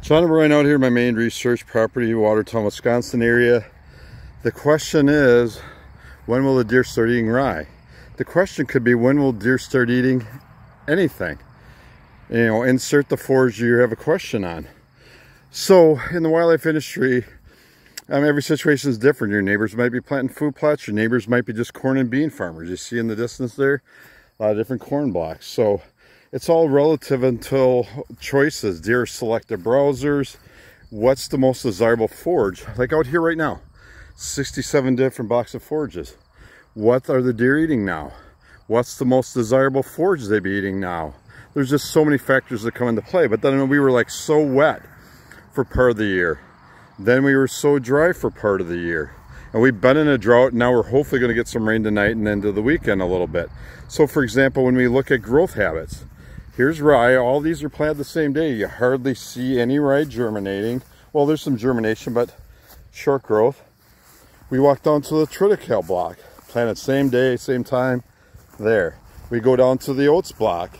John and Brian out here in my main research property, Watertown, Wisconsin area. The question is, when will the deer start eating rye? The question could be, when will deer start eating anything? You know, insert the forage you have a question on. So in the wildlife industry, every situation is different. Your neighbors might be planting food plots. Your neighbors might be just corn and bean farmers. You see in the distance there, a lot of different corn blocks. So it's all relative until choices. Deer are selective browsers. What's the most desirable forage? Like out here right now, 67 different blocks of forages. What are the deer eating now? What's the most desirable forage they be eating now? There's just so many factors that come into play. But then we were like so wet for part of the year. Then we were so dry for part of the year. And we've been in a drought. Now we're hopefully going to get some rain tonight and into the weekend a little bit. So for example, when we look at growth habits, here's rye. All these are planted the same day. You hardly see any rye germinating. Well, there's some germination, but short growth. We walk down to the triticale block. Planted same day, same time. There. We go down to the oats block.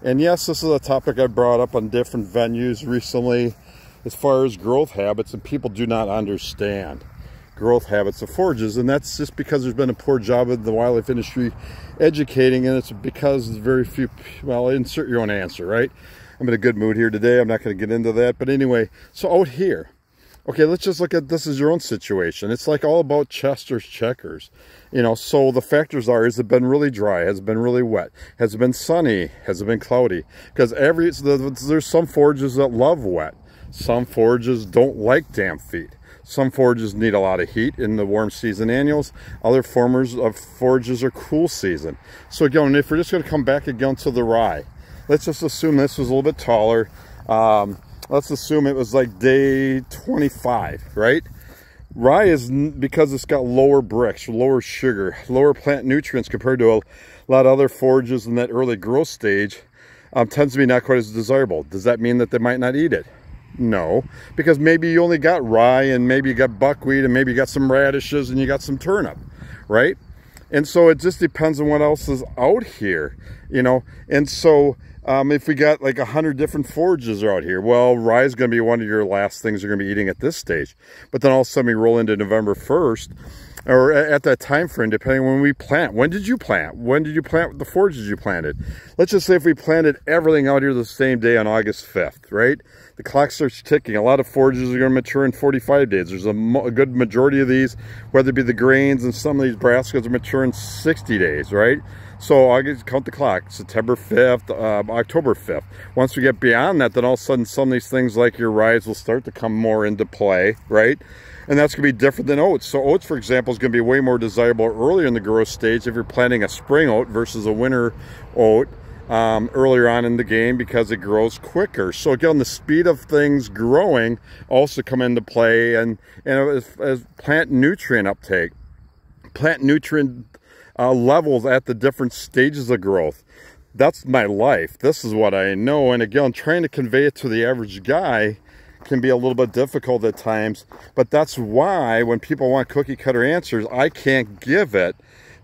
And yes, this is a topic I brought up on different venues recently as far as growth habits, and people do not understand growth habits of forages, and that's just because there's been a poor job of the wildlife industry educating, and it's because very few, well, insert your own answer, right? I'm in a good mood here today. I'm not going to get into that, but anyway, so out here, okay, let's just look at this as your own situation. It's like all about Chester's checkers, you know. So the factors are, has it been really dry? Has it been really wet? Has it been sunny? Has it been cloudy? Because there's some forages that love wet. Some forages don't like damp feed. Some forages need a lot of heat in the warm season annuals. Other forms of forages are cool season. So again, if we're just going to come back again to the rye, let's just assume this was a little bit taller. Let's assume it was like day 25, right? Rye is, because it's got lower bricks, lower sugar, lower plant nutrients compared to a lot of other forages in that early growth stage, tends to be not quite as desirable. Does that mean that they might not eat it? No, because maybe you only got rye, and maybe you got buckwheat, and maybe you got some radishes, and you got some turnip, right? And so it just depends on what else is out here, you know. And so if we got like 100 different forages out here, well, rye is going to be one of your last things you're going to be eating at this stage. But then all of a sudden we roll into November 1st, or at that time frame, depending on when we plant. When did you plant? When did you plant the forages you planted? Let's just say if we planted everything out here the same day on August 5th, right? The clock starts ticking. A lot of forages are going to mature in 45 days. There's a good majority of these, whether it be the grains and some of these brassicas, are mature in 60 days, right? So August, count the clock, September 5th, October 5th. Once we get beyond that, then all of a sudden some of these things like your rye will start to come more into play, right? And that's going to be different than oats. So oats, for example, is going to be way more desirable earlier in the growth stage if you're planting a spring oat versus a winter oat earlier on in the game, because it grows quicker. So again, the speed of things growing also come into play, and as plant nutrient uptake, plant nutrient levels at the different stages of growth. That's my life. This is what I know. And again, trying to convey it to the average guy can be a little bit difficult at times, but that's why when people want cookie cutter answers, I can't give it,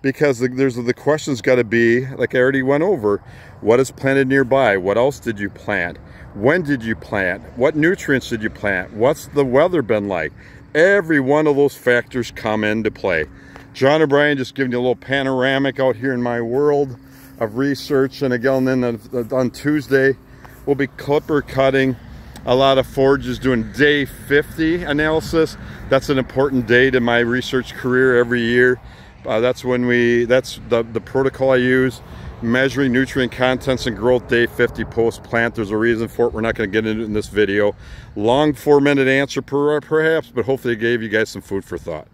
because the question's got to be, like I already went over, what is planted nearby? What else did you plant? When did you plant? What nutrients did you plant? What's the weather been like? Every one of those factors come into play. John and Brian just giving you a little panoramic out here in my world of research. And again, then on Tuesday, we'll be clipper cutting a lot of forages, doing day 50 analysis. That's an important date in my research career every year. That's the protocol I use, measuring nutrient contents and growth day 50 post-plant. There's a reason for it. We're not going to get into it in this video. Long 4-minute answer perhaps, but hopefully it gave you guys some food for thought.